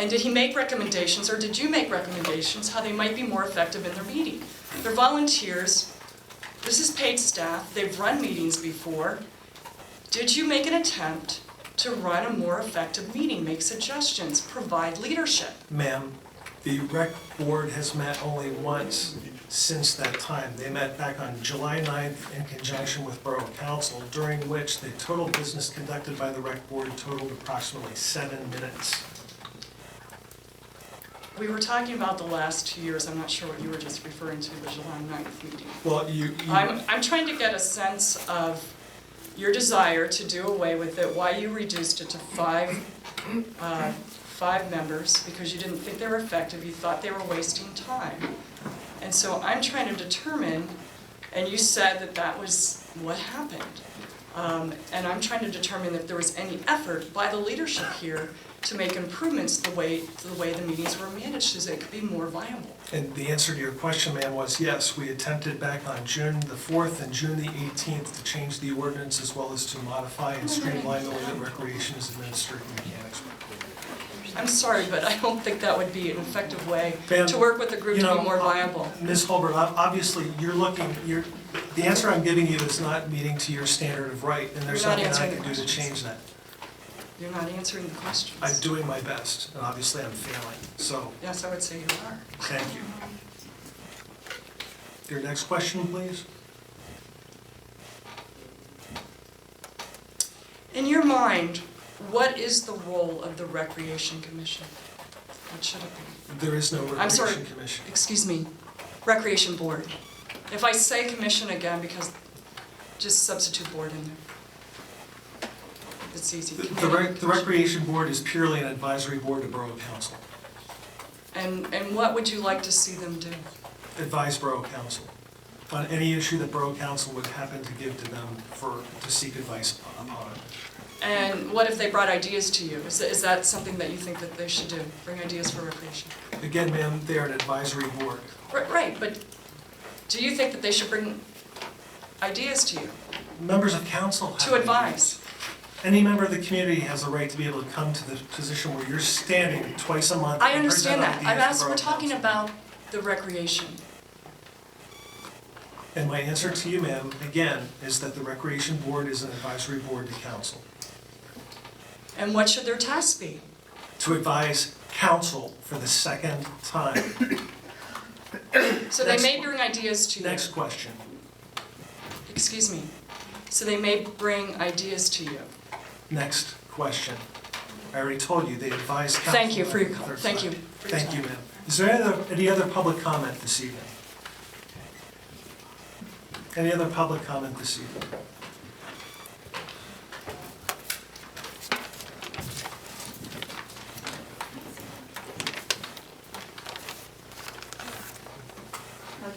And did he make recommendations, or did you make recommendations, how they might be more effective in their meeting? They're volunteers, this is paid staff, they've run meetings before. Did you make an attempt to run a more effective meeting, make suggestions, provide leadership? Ma'am, the rec board has met only once since that time. They met back on July 9th in conjunction with Borough Council, during which the total business conducted by the rec board totaled approximately 7 minutes. We were talking about the last 2 years, I'm not sure what you were just referring to, the July 9th meeting. Well, I'm trying to get a sense of your desire to do away with it, why you reduced it to five members, because you didn't think they were effective, you thought they were wasting time. And so I'm trying to determine, and you said that that was what happened. And I'm trying to determine if there was any effort by the leadership here to make improvements to the way the meetings were managed so that it could be more viable. And the answer to your question, ma'am, was yes. We attempted back on June the 4th and June the 18th to change the ordinance as well as to modify and streamline the way that recreation is administered in Mechanicsburg. I'm sorry, but I don't think that would be an effective way Ma'am, to work with the group to be more viable. Ms. Holbert, obviously, the answer I'm giving you is not meeting to your standard of right, and there's You're not nothing I answering can the do to questions. change that. You're not answering the questions. I'm doing my best, and obviously I'm failing, so Yes, I would say you are. thank you. Your next question, please? In your mind, what is the role of the Recreation Commission? What should it be? There is no I'm sorry, Recreation Commission. excuse me, Recreation Board. If I say commission again, because just substitute board in there. It's easy. The Recreation Board is purely an advisory board to Borough Council. And what would you like to see them do? Advise Borough Council on any issue that Borough Council would happen to give to them to seek advice upon. And what if they brought ideas to you? Is that something that you think that they should do? Bring ideas for recreation? Again, ma'am, they are an advisory board. Right, but do you think that they should bring ideas to you? Members of council have To advise? Any member of the community has a right to be able to come to the position where you're standing twice a month. I and understand present that. ideas to We're Borough talking Council. about the recreation. And my answer to you, ma'am, again, is that the Recreation Board is an advisory board to council. And what should their tasks be? To advise council for the second time. So they may bring ideas to you. Next question. Excuse me. So they may bring ideas to you. Next question. I already told you, they advise council. Thank you for your, the third thank you time. for your Thank you, time. ma'am. Is there any other public comment this evening? Any other public comment this evening?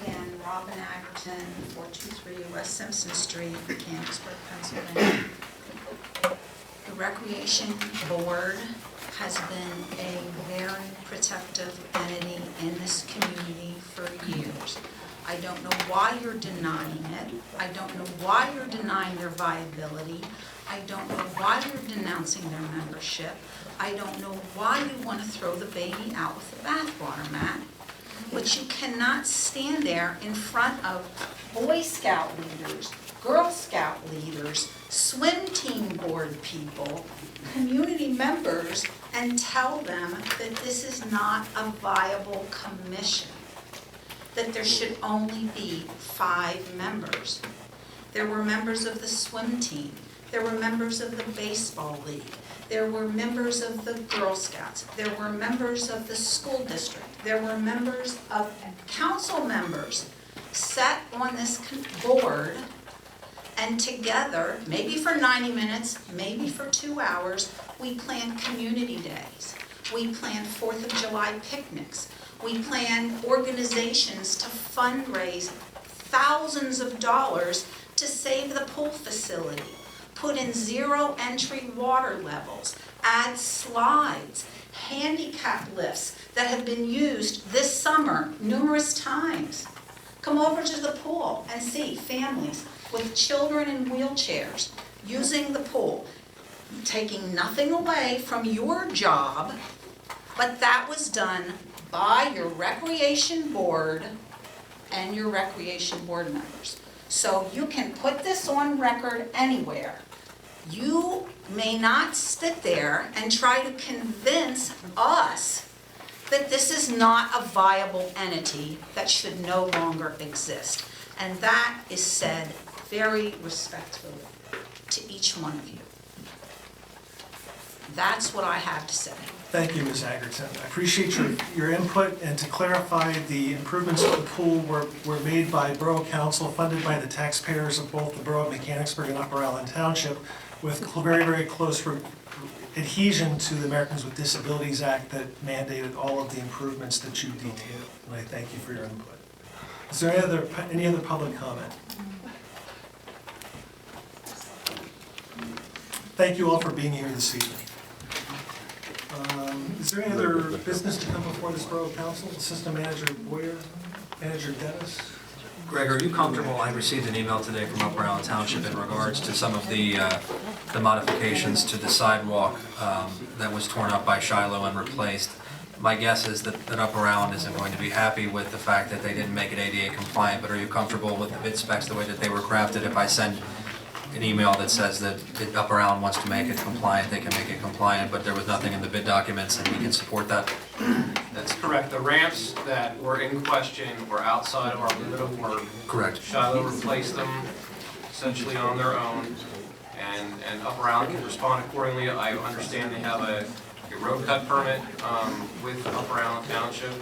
Again, Robin Agerton, 423 West Simpson Street, Mechanicsburg, Pennsylvania. The Recreation Board has been a very protective entity in this community for years. I don't know why you're denying it. I don't know why you're denying their viability. I don't know why you're denouncing their membership. I don't know why you want to throw the baby out with the bathwater, Matt. But you cannot stand there in front of Boy Scout leaders, Girl Scout leaders, swim team board people, community members, and tell them that this is not a viable commission, that there should only be 5 members. There were members of the swim team. There were members of the baseball league. There were members of the Girl Scouts. There were members of the school district. There were members of council members sat on this board, and together, maybe for 90 minutes, maybe for 2 hours, we planned community days. We planned 4th of July picnics. We planned organizations to fundraise thousands of dollars to save the pool facility, put in 0 entry water levels, add slides, handicap lifts that have been used this summer numerous times. Come over to the pool and see families with children in wheelchairs using the pool, taking nothing away from your job But that was done by your recreation board and your recreation board members. So you can put this on record anywhere. You may not sit there and try to convince us that this is not a viable entity that should no longer exist. And that is said very respectfully to each one of you. That's what I have to say. Thank you, Ms. Agerton. I appreciate your input, and to clarify, the improvements to the pool were made by Borough Council, funded by the taxpayers of both the Borough of Mechanicsburg and Upper Allen Township, with very, very close adhesion to the Americans with Disabilities Act that mandated all of the improvements that you detailed. And I thank you for your input. Is there any other public comment? Thank you all for being here this evening. Is there any other business to come before this Borough Council? Assistant Manager Boyer, Manager Dennis? Greg, are you comfortable? I received an email today from Upper Allen Township in regards to some of the modifications to the sidewalk that was torn up by Shiloh and replaced. My guess is that Upper Allen isn't going to be happy with the fact that they didn't make it ADA compliant, but are you comfortable with the bid specs the way that they were crafted? If I send an email that says that if Upper Allen wants to make it compliant, they can make it compliant, but there was nothing in the bid documents, and we can support that? That's correct. The ramps that were in question were outside of our limit of work. Correct. Shiloh replaced them essentially on their own, and Upper Allen can respond accordingly. I understand they have a road cut permit with Upper Allen Township.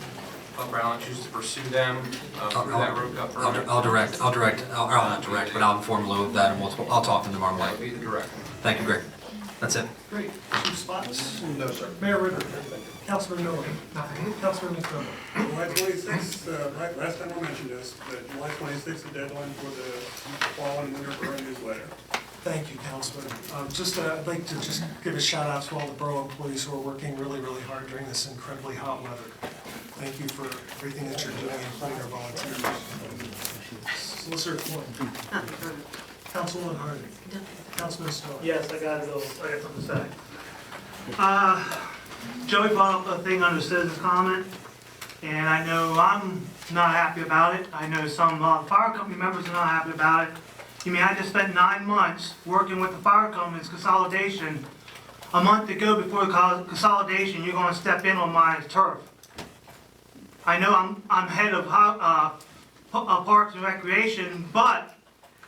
Upper Allen chooses to pursue them through that road cut permit. I'll not direct, but I'll inform Lou of that, and I'll talk to them tomorrow That'll morning. be the director. Thank you, Greg. That's it. Great. Chief Spots? No, sir. Mayor Ritter? Councilman Miller? Nothing. Councilman McDermott? July 26th, last time I mentioned this, that July 26th is the deadline for the fall and winter borough newsletter. Thank you, Councilman. I'd like to just give a shout out to all the borough employees who are working really, really hard during this incredibly hot weather. Thank you for everything that you're doing, including our volunteers. Solicitor Floyd. Councilwoman Hardy. Councilman Stoll. Yes, I got something to say. Joey brought up a thing under citizen comment, and I know I'm not happy about it. I know some fire company members are not happy about it. You mean I just spent 9 months working with the fire company's consolidation. A month ago before the consolidation, you're going to step in on my turf. I know I'm head of Parks and Recreation, but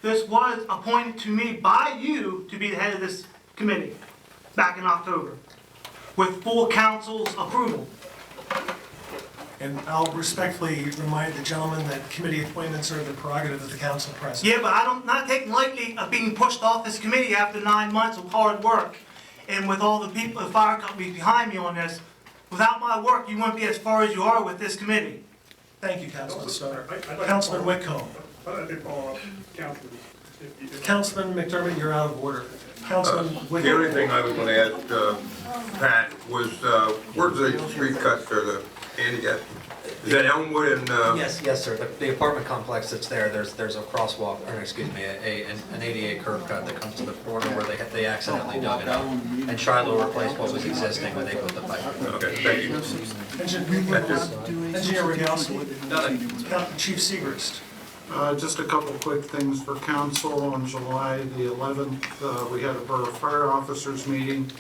this was appointed to me by you to be the head of this committee back in October, with full council's approval. And I'll respectfully remind the gentleman that committee appointments are the prerogative of the council president. Yeah, but I'm not taking lightly of being pushed off this committee after 9 months of hard work. And with all the people, the fire companies behind me on this, without my work, you wouldn't be as far as you are with this committee. Thank you, Councilman Stoner. I'd Councilman Whitcomb. I'd like to follow up, Councilman. Councilman McDermott, you're out of order. Councilman Whitcomb. The only thing I was gonna ask, Pat, was, where's the street cuts or the handicap? Is that Elmwood and, Yes, sir. The apartment complex that's there's a crosswalk, or excuse me, an ADA curb cut that comes to the corner where they accidentally dug it up. And Shiloh replaced what was existing when they put the pipe. Okay, thank you. Engineer Rogalski. Chief Segrist. Just a couple quick things for council. On July the 11th, we had a Borough Fire Officers meeting.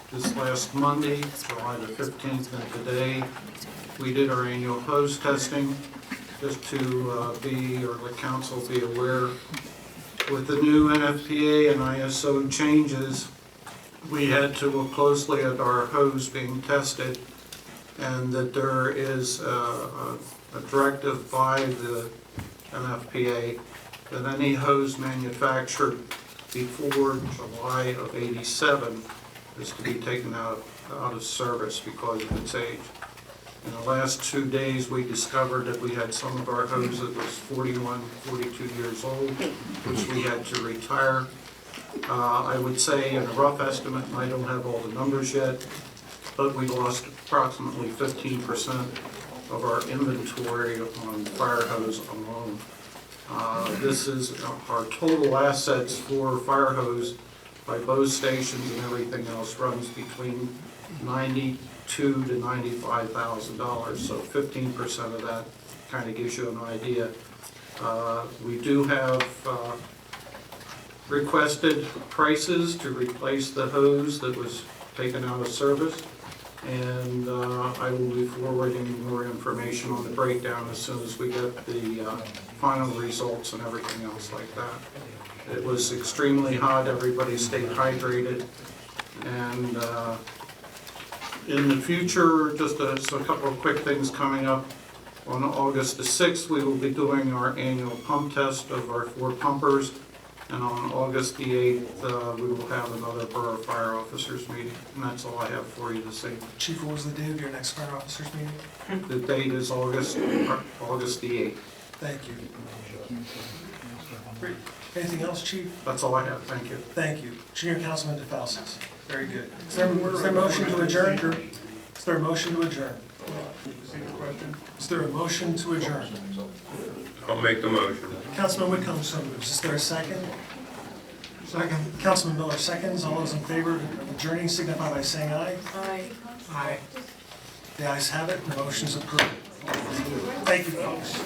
This last Monday, July the 15th, and today, we did our annual hose testing, just to the council be aware. With the new NFPA and ISO changes, we had to look closely at our hose being tested, and that there is a directive by the NFPA that any hose manufactured before July of '87 is to be taken out of service because of its age. In the last 2 days, we discovered that we had some of our hoses that was 41, 42 years old, which we had to retire. I would say in a rough estimate, and I don't have all the numbers yet, but we lost approximately 15% of our inventory on fire hose alone. This is our total assets for fire hose by both stations and everything else runs between $92,000 to $95,000, so 15% of that kind of gives you an idea. We do have requested prices to replace the hose that was taken out of service, and I will be forwarding more information on the breakdown as soon as we get the final results and everything else like that. It was extremely hot, everybody stayed hydrated, and in the future, just a couple of quick things coming up. On August the 6th, we will be doing our annual pump test of our 4 pumpers. And on August the 8th, we will have another Borough Fire Officers meeting. And that's all I have for you this evening. Chief, what was the date of your next fire officers meeting? The date is August the 8th. Thank you. Great. Anything else, Chief? That's all I have. Thank you. Thank you. Junior Councilman DeFalsis. Very good. Is there a motion to adjourn? Is there a motion to adjourn? Is there a motion to adjourn? I'll make the motion. Councilman Whitcomb so moves. Is there a second? Second. Councilman Miller seconds. All those in favor of adjourning signify by saying aye. Aye. Aye. The ayes have it. The motion is approved. Thank you, folks.